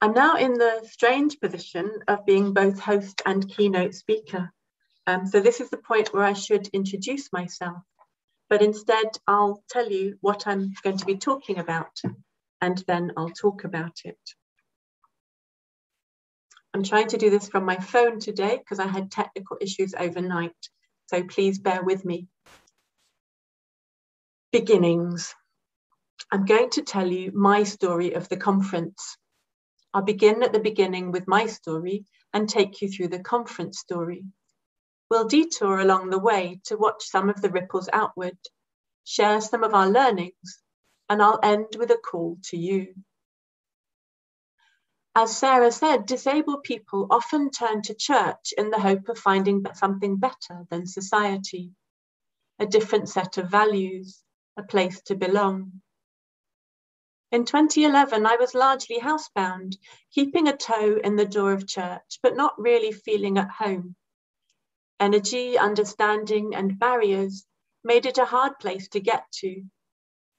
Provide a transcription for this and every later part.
I'm now in the strange position of being both host and keynote speaker. So this is the point where I should introduce myself, but instead I'll tell you what I'm going to be talking about, and then I'll talk about it. I'm trying to do this from my phone today because I had technical issues overnight, so please bear with me. Beginnings. I'm going to tell you my story of the conference. I'll begin at the beginning with my story and take you through the conference story. We'll detour along the way to watch some of the ripples outward, share some of our learnings, and I'll end with a call to you. As Sarah said, disabled people often turn to church in the hope of finding something better than society, a different set of values, a place to belong. In 2011, I was largely housebound, keeping a toe in the door of church, but not really feeling at home. Energy, understanding, and barriers made it a hard place to get to.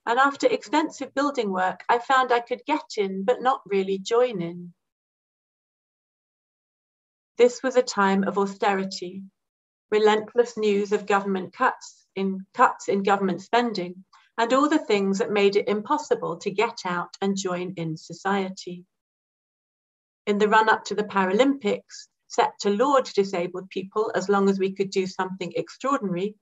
And after extensive building work, I found I could get in, but not really join in. This was a time of austerity, relentless news of government cuts in government spending, and all the things that made it impossible to get out and join in society. In the run-up to the Paralympics, set to laud disabled people as long as we could do something extraordinary,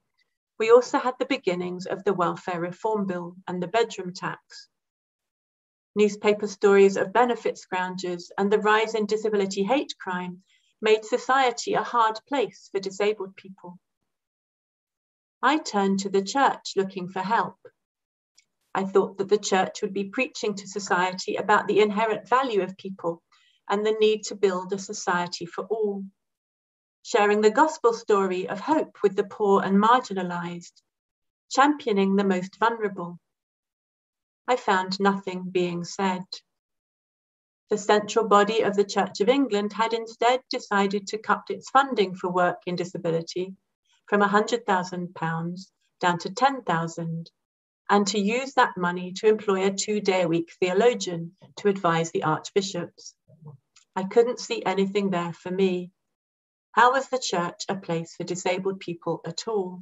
we also had the beginnings of the Welfare Reform Bill and the bedroom tax. Newspaper stories of benefit scroungers and the rise in disability hate crime made society a hard place for disabled people. I turned to the church looking for help. I thought that the church would be preaching to society about the inherent value of people and the need to build a society for all, sharing the gospel story of hope with the poor and marginalized, championing the most vulnerable. I found nothing being said. The central body of the Church of England had instead decided to cut its funding for work in disability from £100,000 down to £10,000, and to use that money to employ a 2-day-a-week theologian to advise the archbishops. I couldn't see anything there for me. How was the church a place for disabled people at all?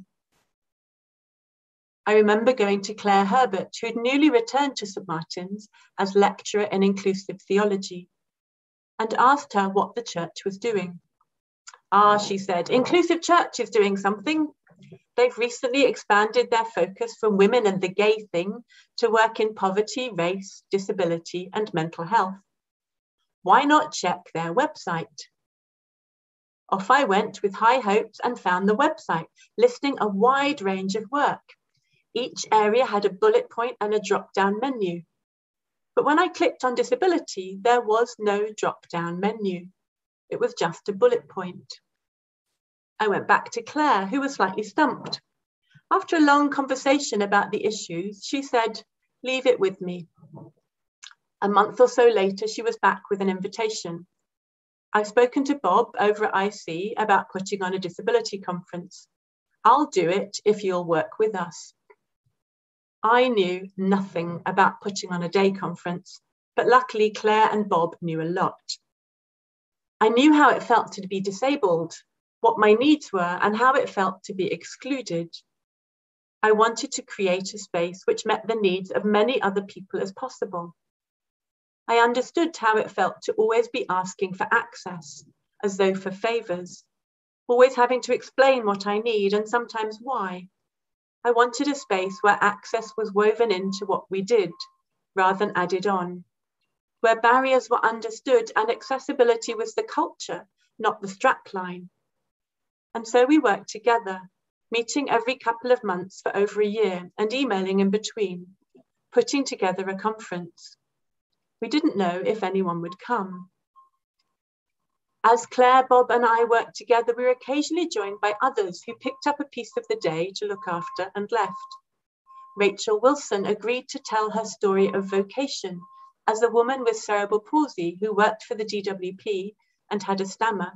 I remember going to Claire Herbert, who'd newly returned to St Martin's as lecturer in inclusive theology, and asked her what the church was doing. She said, Inclusive Church is doing something. They've recently expanded their focus from women and the gay thing to work in poverty, race, disability, and mental health. Why not check their website? Off I went with high hopes and found the website, listing a wide range of work. Each area had a bullet point and a drop-down menu. But when I clicked on disability, there was no drop-down menu. It was just a bullet point. I went back to Claire, who was slightly stumped. After a long conversation about the issues, she said, leave it with me. A month or so later, she was back with an invitation. I've spoken to Bob over at IC about putting on a disability conference. I'll do it if you'll work with us. I knew nothing about putting on a day conference, but luckily Claire and Bob knew a lot. I knew how it felt to be disabled, what my needs were, and how it felt to be excluded. I wanted to create a space which met the needs of many other people as possible. I understood how it felt to always be asking for access, as though for favours, always having to explain what I need and sometimes why. I wanted a space where access was woven into what we did, rather than added on, where barriers were understood and accessibility was the culture, not the strapline. And so we worked together, meeting every couple of months for over a year and emailing in between, putting together a conference. We didn't know if anyone would come. As Claire, Bob, and I worked together, we were occasionally joined by others who picked up a piece of the day to look after and left. Rachel Wilson agreed to tell her story of vocation as a woman with cerebral palsy who worked for the DWP and had a stammer.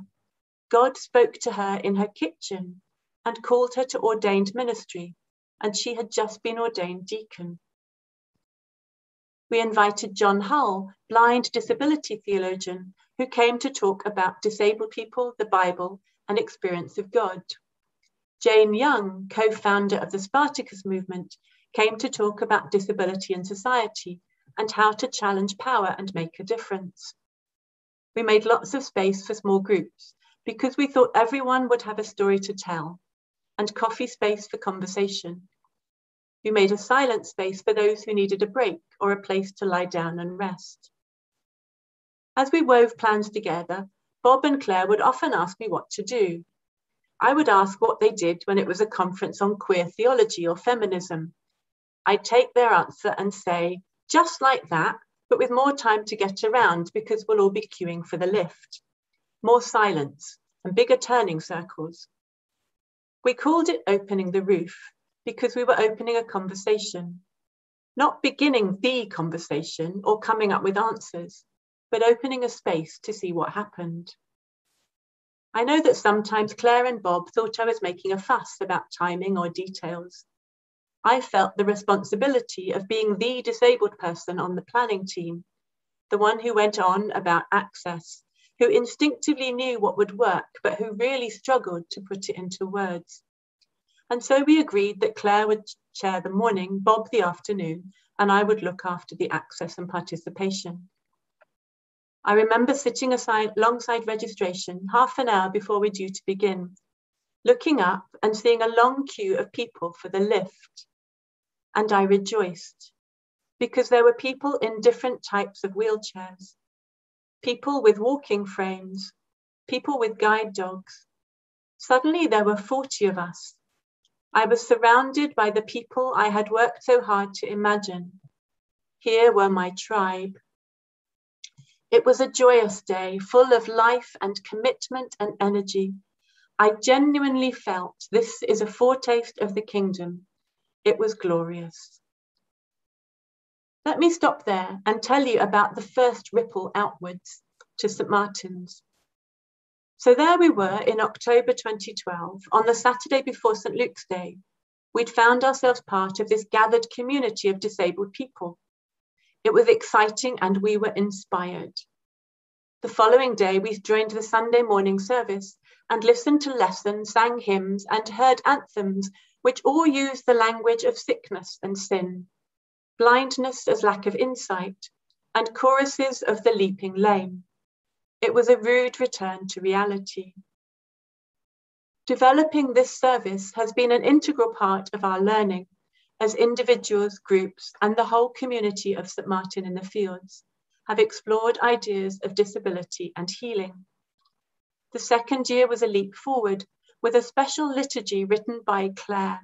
God spoke to her in her kitchen and called her to ordained ministry, and she had just been ordained deacon. we invited John Hull, blind disability theologian, who came to talk about disabled people, the Bible, and experience of God. Jane Young, co-founder of the Spartacus movement, came to talk about disability in society and how to challenge power and make a difference. We made lots of space for small groups because we thought everyone would have a story to tell, and coffee space for conversation. We made a silent space for those who needed a break or a place to lie down and rest. As we wove plans together, Bob and Claire would often ask me what to do. I would ask what they did when it was a conference on queer theology or feminism. I'd take their answer and say, just like that, but with more time to get around because we'll all be queuing for the lift. More silence and bigger turning circles. We called it opening the roof because we were opening a conversation, not beginning the conversation or coming up with answers, but opening a space to see what happened. I know that sometimes Claire and Bob thought I was making a fuss about timing or details. I felt the responsibility of being the disabled person on the planning team, the one who went on about access, who instinctively knew what would work, but who really struggled to put it into words. And so we agreed that Claire would chair the morning, Bob the afternoon, and I would look after the access and participation. I remember sitting alongside registration half an hour before we're due to begin, looking up and seeing a long queue of people for the lift. And I rejoiced because there were people in different types of wheelchairs, people with walking frames, people with guide dogs. Suddenly there were 40 of us. I was surrounded by the people I had worked so hard to imagine. Here were my tribe. It was a joyous day, full of life and commitment and energy. I genuinely felt this is a foretaste of the kingdom. It was glorious. Let me stop there and tell you about the first ripple outwards to St. Martin's. So there we were in October 2012, on the Saturday before St. Luke's Day. We'd found ourselves part of this gathered community of disabled people. It was exciting and we were inspired. The following day, we joined the Sunday morning service and listened to lessons, sang hymns, and heard anthems which all used the language of sickness and sin, blindness as lack of insight, and choruses of the leaping lame. It was a rude return to reality. Developing this service has been an integral part of our learning as individuals, groups, and the whole community of St. Martin in the Fields have explored ideas of disability and healing. The second year was a leap forward with a special liturgy written by Claire,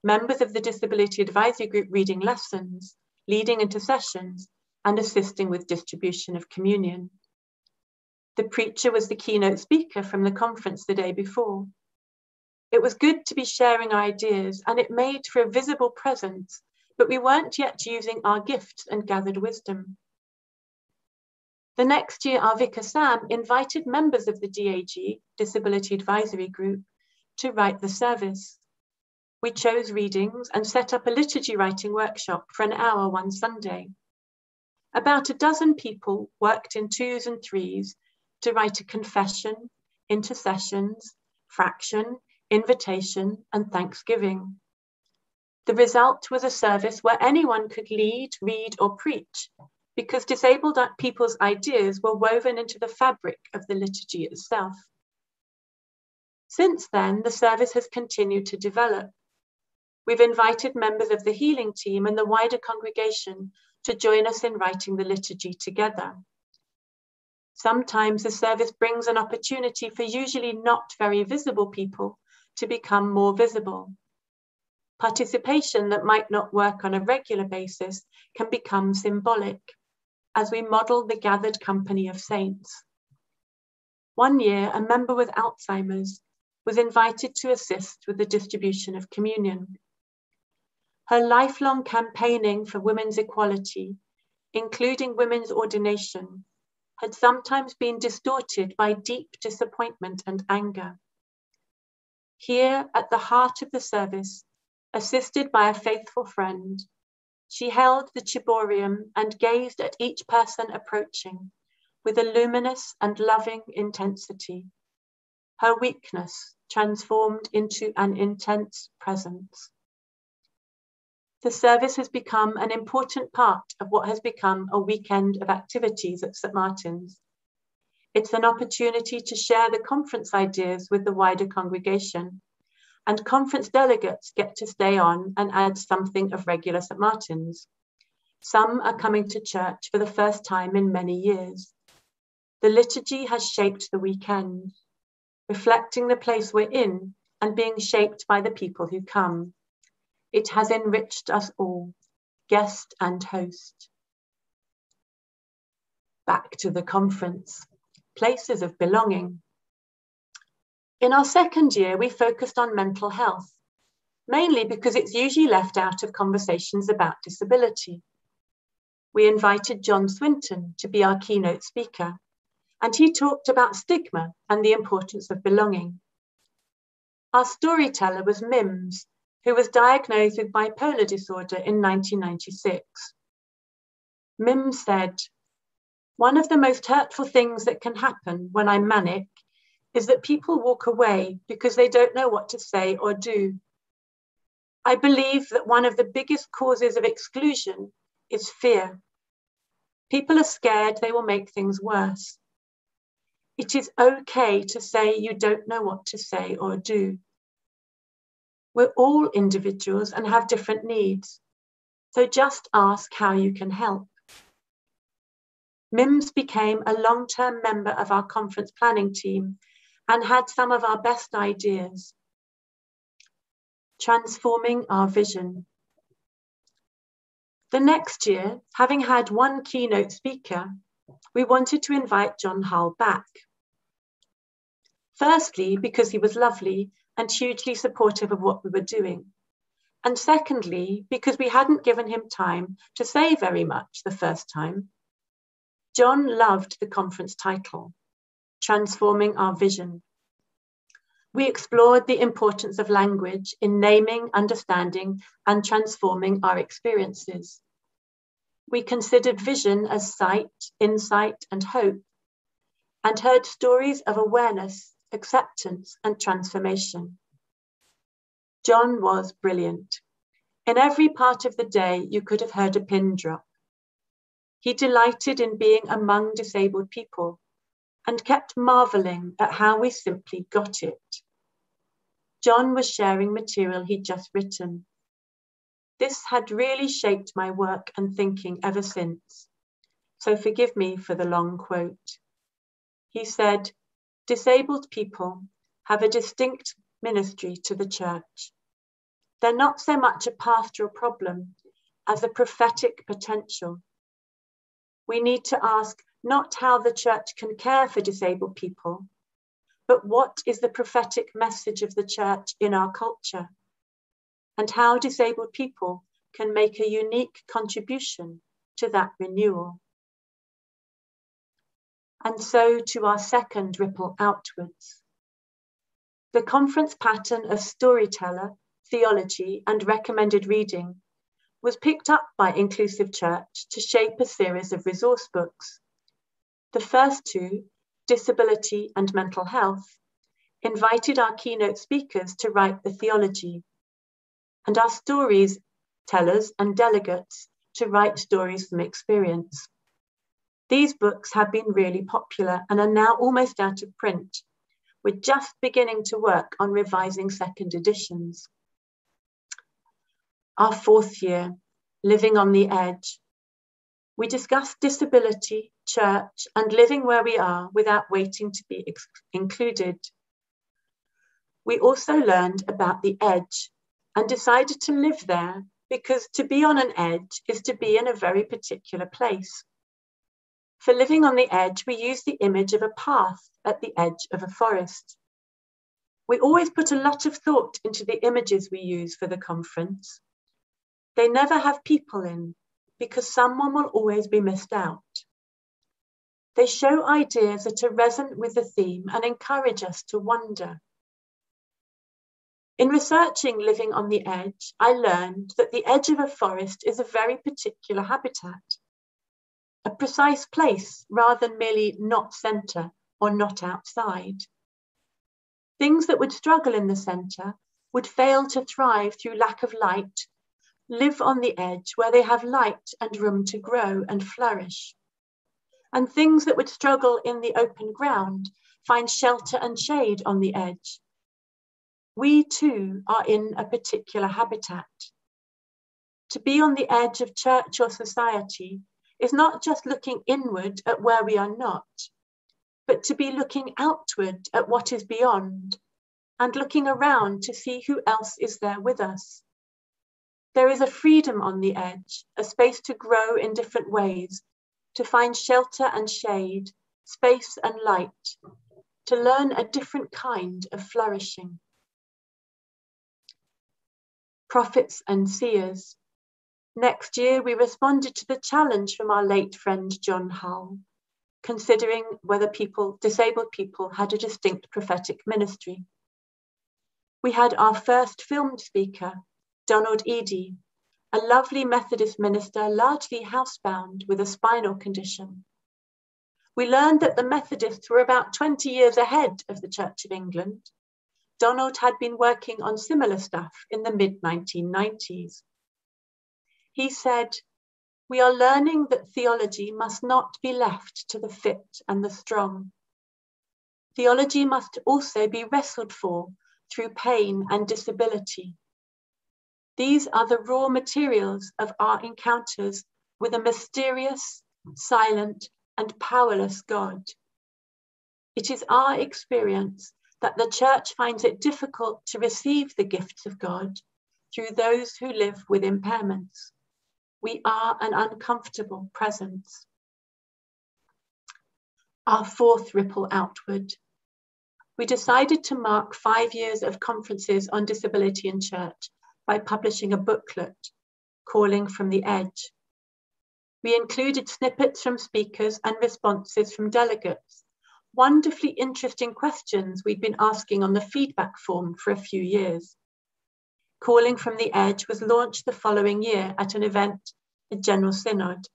members of the Disability Advisory Group reading lessons, leading intercessions, and assisting with distribution of communion. The preacher was the keynote speaker from the conference the day before. It was good to be sharing ideas, and it made for a visible presence, but we weren't yet using our gifts and gathered wisdom. The next year, our vicar Sam invited members of the DAG, Disability Advisory Group, to write the service. We chose readings and set up a liturgy writing workshop for an hour one Sunday. About a dozen people worked in twos and threes to write a confession, intercessions, fraction, invitation, and thanksgiving. The result was a service where anyone could lead, read, or preach, because disabled people's ideas were woven into the fabric of the liturgy itself. Since then, the service has continued to develop. We've invited members of the healing team and the wider congregation to join us in writing the liturgy together. Sometimes the service brings an opportunity for usually not very visible people to become more visible. Participation that might not work on a regular basis can become symbolic as we model the gathered company of saints. One year, a member with Alzheimer's was invited to assist with the distribution of communion. Her lifelong campaigning for women's equality, including women's ordination, had sometimes been distorted by deep disappointment and anger. Here, at the heart of the service, assisted by a faithful friend, she held the ciborium and gazed at each person approaching with a luminous and loving intensity, her weakness transformed into an intense presence. The service has become an important part of what has become a weekend of activities at St. Martin's. It's an opportunity to share the conference ideas with the wider congregation, and conference delegates get to stay on and add something of regular St. Martin's. Some are coming to church for the first time in many years. The liturgy has shaped the weekend, reflecting the place we're in and being shaped by the people who come. It has enriched us all, guest and host. Back to the conference, places of belonging. In our second year, we focused on mental health, mainly because it's usually left out of conversations about disability. We invited John Swinton to be our keynote speaker, and he talked about stigma and the importance of belonging. Our storyteller was Mims, who was diagnosed with bipolar disorder in 1996. Mims said, "One of the most hurtful things that can happen when I'm manic is that people walk away because they don't know what to say or do. I believe that one of the biggest causes of exclusion is fear. People are scared they will make things worse. It is okay to say you don't know what to say or do. We're all individuals and have different needs, so just ask how you can help." Mims became a long-term member of our conference planning team and had some of our best ideas. Transforming our vision. The next year, having had one keynote speaker, we wanted to invite John Hull back. Firstly, because he was lovely and hugely supportive of what we were doing. And secondly, because we hadn't given him time to say very much the first time. John loved the conference title, Transforming Our Vision. We explored the importance of language in naming, understanding, and transforming our experiences. We considered vision as sight, insight, and hope, and heard stories of awareness, acceptance, and transformation. John was brilliant. In every part of the day, you could have heard a pin drop. He delighted in being among disabled people and kept marveling at how we simply got it. John was sharing material he'd just written. This had really shaped my work and thinking ever since, so forgive me for the long quote. He said, "Disabled people have a distinct ministry to the church. They're not so much a pastoral problem as a prophetic potential. We need to ask not how the church can care for disabled people, but what is the prophetic message of the church in our culture, and how disabled people can make a unique contribution to that renewal." And so to our second ripple outwards. The conference pattern of storyteller, theology, and recommended reading was picked up by Inclusive Church to shape a series of resource books. The first two, Disability and Mental Health, invited our keynote speakers to write the theology, and our stories tellers and delegates to write stories from experience. These books have been really popular and are now almost out of print. We're just beginning to work on revising second editions. Our fourth year, Living on the Edge. We discussed disability, church, and living where we are without waiting to be included. We also learned about the edge and decided to live there because to be on an edge is to be in a very particular place. For living on the edge, we use the image of a path at the edge of a forest. We always put a lot of thought into the images we use for the conference. They never have people in because someone will always be missed out. They show ideas that are resonant with the theme and encourage us to wonder. In researching living on the edge, I learned that the edge of a forest is a very particular habitat, a precise place rather than merely not centre or not outside. Things that would struggle in the centre would fail to thrive through lack of light, live on the edge where they have light and room to grow and flourish. And things that would struggle in the open ground find shelter and shade on the edge. We too are in a particular habitat. To be on the edge of church or society is not just looking inward at where we are not, but to be looking outward at what is beyond and looking around to see who else is there with us. There is a freedom on the edge, a space to grow in different ways, to find shelter and shade, space and light, to learn a different kind of flourishing. Prophets and seers. Next year, we responded to the challenge from our late friend John Hull, considering whether disabled people had a distinct prophetic ministry. We had our first filmed speaker, Donald Eady, a lovely Methodist minister largely housebound with a spinal condition. We learned that the Methodists were about 20 years ahead of the Church of England. Donald had been working on similar stuff in the mid-1990s. He said, "We are learning that theology must not be left to the fit and the strong. Theology must also be wrestled for through pain and disability. These are the raw materials of our encounters with a mysterious, silent, and powerless God. It is our experience that the Church finds it difficult to receive the gifts of God through those who live with impairments. We are an uncomfortable presence." Our fourth ripple outward. We decided to mark 5 years of conferences on disability in church by publishing a booklet, Calling from the Edge. We included snippets from speakers and responses from delegates, wonderfully interesting questions we'd been asking on the feedback form for a few years. Calling from the Edge was launched the following year at an event at General Synod,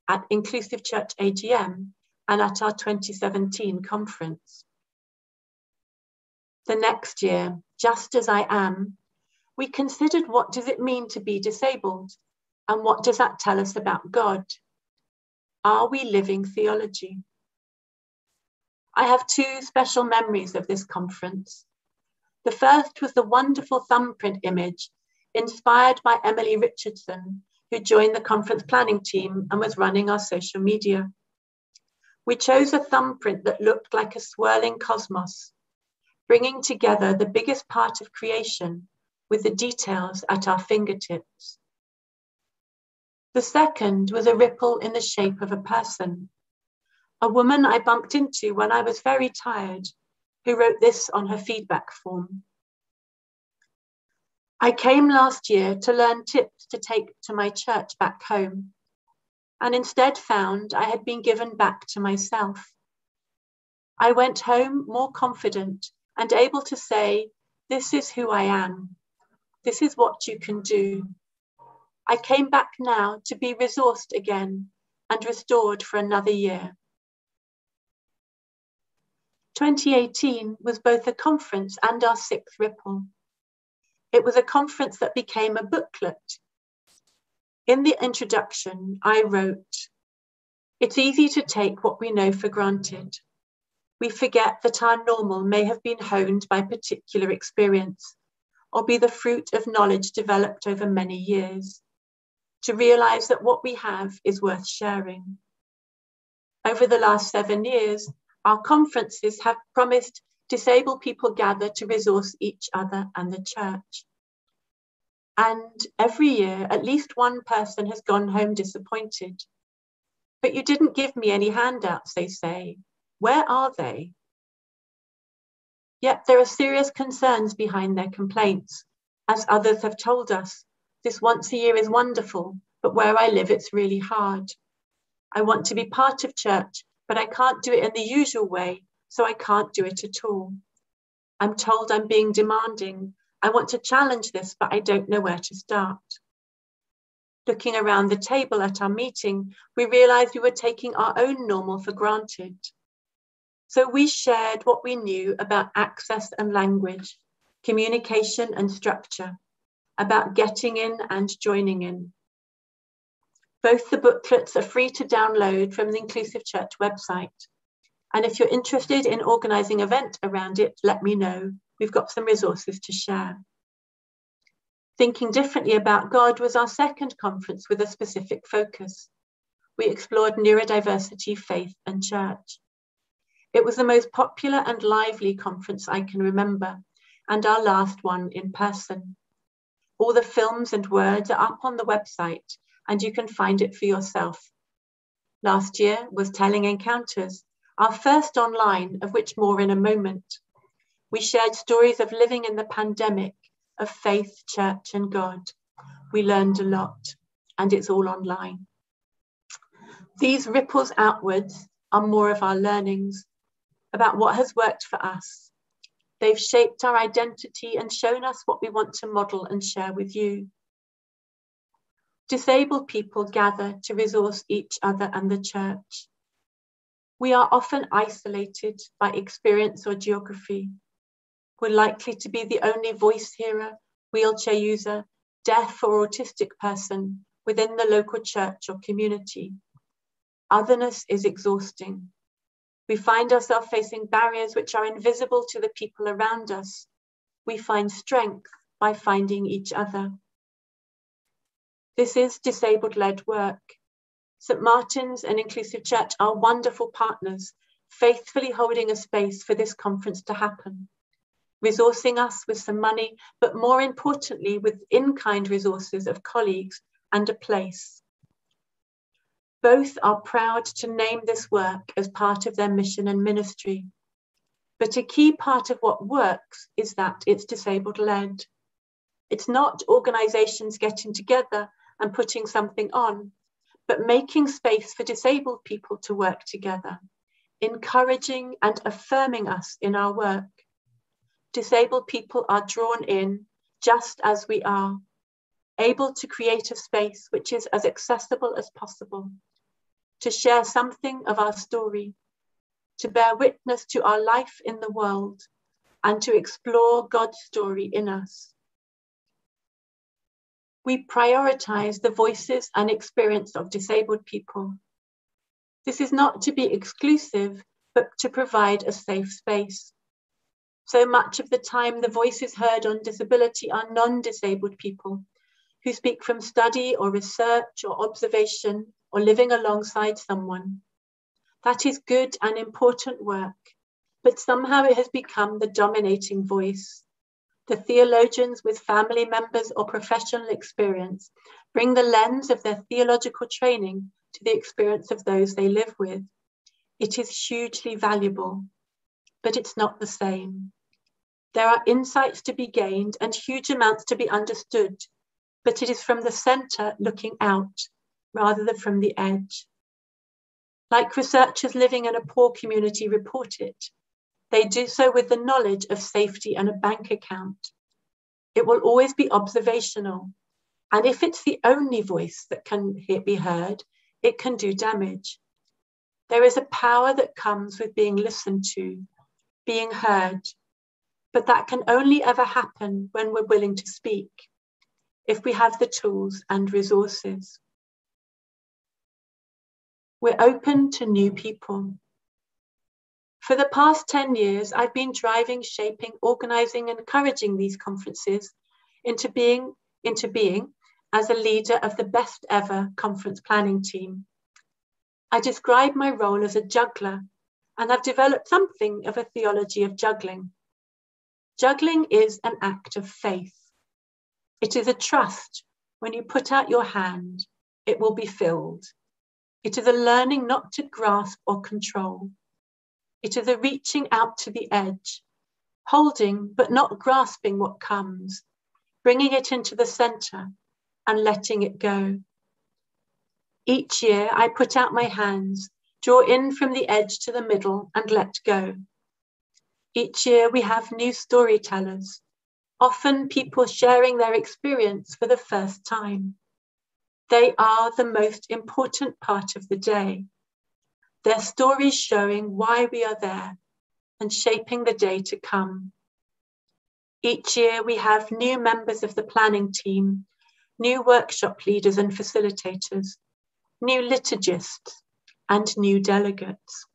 at Inclusive Church AGM, and at our 2017 conference. The next year, Just As I Am, we considered what does it mean to be disabled, and what does that tell us about God? Are we living theology? I have two special memories of this conference. The first was the wonderful thumbprint image inspired by Emily Richardson, who joined the conference planning team and was running our social media. We chose a thumbprint that looked like a swirling cosmos, bringing together the biggest part of creation with the details at our fingertips. The second was a ripple in the shape of a person, a woman I bumped into when I was very tired, who wrote this on her feedback form. "I came last year to learn tips to take to my church back home, and instead found I had been given back to myself. I went home more confident and able to say, 'This is who I am. This is what you can do.' I came back now to be resourced again and restored for another year." 2018 was both a conference and our sixth ripple. It was a conference that became a booklet. In the introduction, I wrote, "It's easy to take what we know for granted. We forget that our normal may have been honed by particular experience or be the fruit of knowledge developed over many years, to realize that what we have is worth sharing. Over the last 7 years, our conferences have promised disabled people gather to resource each other and the church. And every year, at least one person has gone home disappointed. But you didn't give me any handouts, they say. Where are they? Yet there are serious concerns behind their complaints. As others have told us, this once a year is wonderful, but where I live, it's really hard. I want to be part of church, but I can't do it in the usual way, so I can't do it at all. I'm told I'm being demanding, I want to challenge this, but I don't know where to start. Looking around the table at our meeting, we realized we were taking our own normal for granted. So we shared what we knew about access and language, communication and structure, about getting in and joining in. Both the booklets are free to download from the Inclusive Church website. And if you're interested in organising an event around it, let me know. We've got some resources to share. Thinking Differently About God was our second conference with a specific focus. We explored neurodiversity, faith, and church. It was the most popular and lively conference I can remember, and our last one in person. All the films and words are up on the website, and you can find it for yourself. Last year was Telling Encounters, our first online, of which more in a moment. We shared stories of living in the pandemic, of faith, church, and God. We learned a lot, and it's all online. These ripples outwards are more of our learnings about what has worked for us. They've shaped our identity and shown us what we want to model and share with you. Disabled people gather to resource each other and the church. We are often isolated by experience or geography. We're likely to be the only voice hearer, wheelchair user, deaf or autistic person within the local church or community. Otherness is exhausting. We find ourselves facing barriers which are invisible to the people around us. We find strength by finding each other. This is disabled-led work. St. Martin's and Inclusive Church are wonderful partners, faithfully holding a space for this conference to happen, resourcing us with some money, but more importantly, with in-kind resources of colleagues and a place. Both are proud to name this work as part of their mission and ministry. But a key part of what works is that it's disabled-led. It's not organisations getting together and putting something on, but making space for disabled people to work together, encouraging and affirming us in our work. Disabled people are drawn in just as we are, able to create a space which is as accessible as possible, to share something of our story, to bear witness to our life in the world, and to explore God's story in us. We prioritise the voices and experience of disabled people. This is not to be exclusive, but to provide a safe space. So much of the time, the voices heard on disability are non-disabled people who speak from study or research or observation or living alongside someone. That is good and important work, but somehow it has become the dominating voice. The theologians with family members or professional experience bring the lens of their theological training to the experience of those they live with. It is hugely valuable, but it's not the same. There are insights to be gained and huge amounts to be understood, but it is from the centre looking out rather than from the edge. Like researchers living in a poor community report it, they do so with the knowledge of safety and a bank account. It will always be observational, and if it's the only voice that can be heard, it can do damage. There is a power that comes with being listened to, being heard, but that can only ever happen when we're willing to speak, if we have the tools and resources. We're open to new people. For the past 10 years, I've been driving, shaping, organising, and encouraging these conferences into being as a leader of the best ever conference planning team. I describe my role as a juggler, and I've developed something of a theology of juggling. Juggling is an act of faith. It is a trust. When you put out your hand, it will be filled. It is a learning not to grasp or control. It is a reaching out to the edge, holding but not grasping what comes, bringing it into the centre and letting it go. Each year I put out my hands, draw in from the edge to the middle and let go. Each year we have new storytellers, often people sharing their experience for the first time. They are the most important part of the day. Their stories showing why we are there and shaping the day to come. Each year we have new members of the planning team, new workshop leaders and facilitators, new liturgists, and new delegates.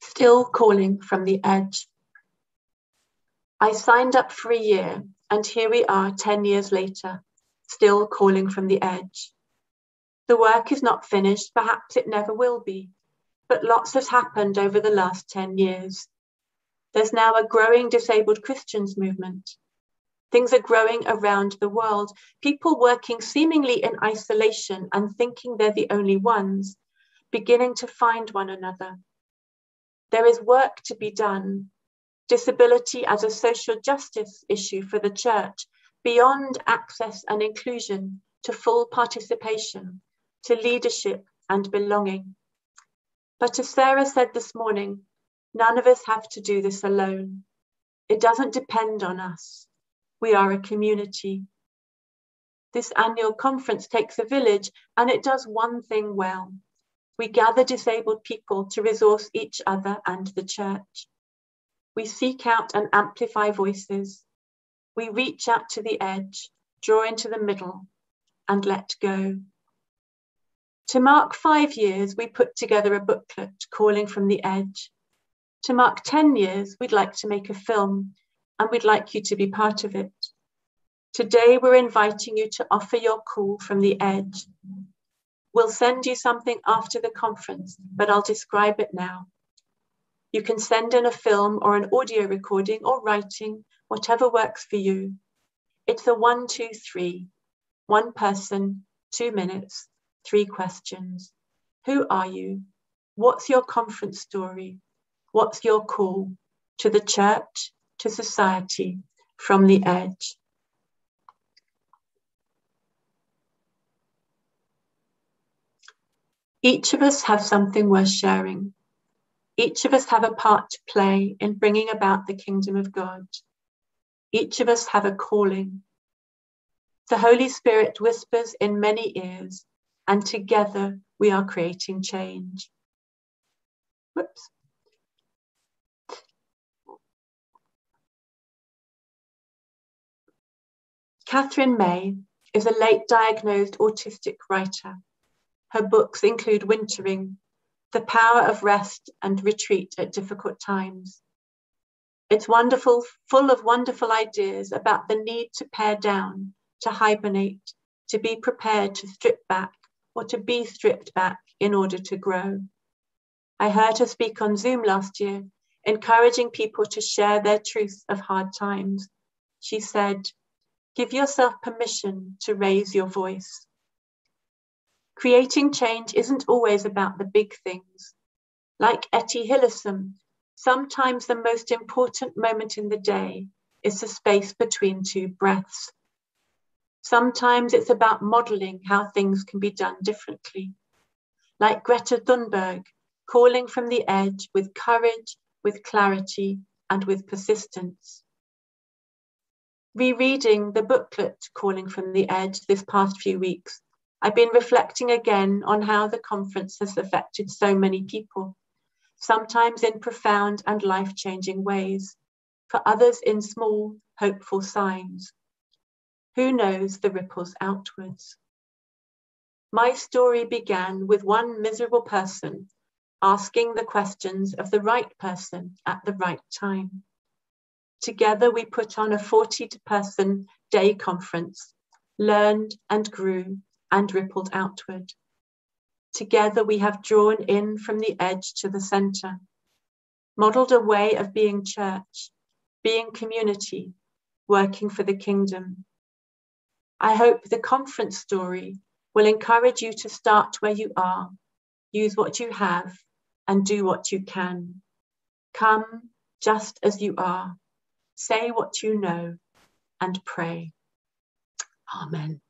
Still calling from the edge. I signed up for a year, and here we are 10 years later, still calling from the edge. The work is not finished, perhaps it never will be, but lots has happened over the last 10 years. There's now a growing disabled Christians movement. Things are growing around the world, people working seemingly in isolation and thinking they're the only ones, beginning to find one another. There is work to be done. Disability as a social justice issue for the church, beyond access and inclusion to full participation, to leadership and belonging. But as Sarah said this morning, none of us have to do this alone. It doesn't depend on us. We are a community. This annual conference takes a village, and it does one thing well. We gather disabled people to resource each other and the church. We seek out and amplify voices. We reach out to the edge, draw into the middle, and let go. To mark 5 years, we put together a booklet calling from the edge. To mark 10 years, we'd like to make a film, and we'd like you to be part of it. Today, we're inviting you to offer your call from the edge. We'll send you something after the conference, but I'll describe it now. You can send in a film or an audio recording or writing, whatever works for you. It's a 1, 2, 3. 1 person, 2 minutes, 3 questions. Who are you? What's your conference story? What's your call to the church, to society, from the edge? Each of us have something worth sharing. Each of us have a part to play in bringing about the kingdom of God. Each of us have a calling. The Holy Spirit whispers in many ears, and together we are creating change. Whoops. Catherine May is a late diagnosed autistic writer. Her books include Wintering, The Power of Rest and Retreat at Difficult Times. It's wonderful, full of wonderful ideas about the need to pare down, to hibernate, to be prepared to strip back or to be stripped back in order to grow. I heard her speak on Zoom last year, encouraging people to share their truth of hard times. She said, "Give yourself permission to raise your voice." Creating change isn't always about the big things. Like Etty Hillesum, sometimes the most important moment in the day is the space between 2 breaths. Sometimes it's about modeling how things can be done differently. Like Greta Thunberg, calling from the edge with courage, with clarity, and with persistence. Rereading the booklet Calling from the Edge this past few weeks, I've been reflecting again on how the conference has affected so many people, sometimes in profound and life-changing ways, for others in small, hopeful signs. Who knows the ripples outwards? My story began with one miserable person asking the questions of the right person at the right time. Together we put on a 40-person day conference, learned and grew and rippled outward. Together we have drawn in from the edge to the center, modeled a way of being church, being community, working for the kingdom. I hope the conference story will encourage you to start where you are, use what you have, and do what you can. Come just as you are, say what you know, and pray. Amen.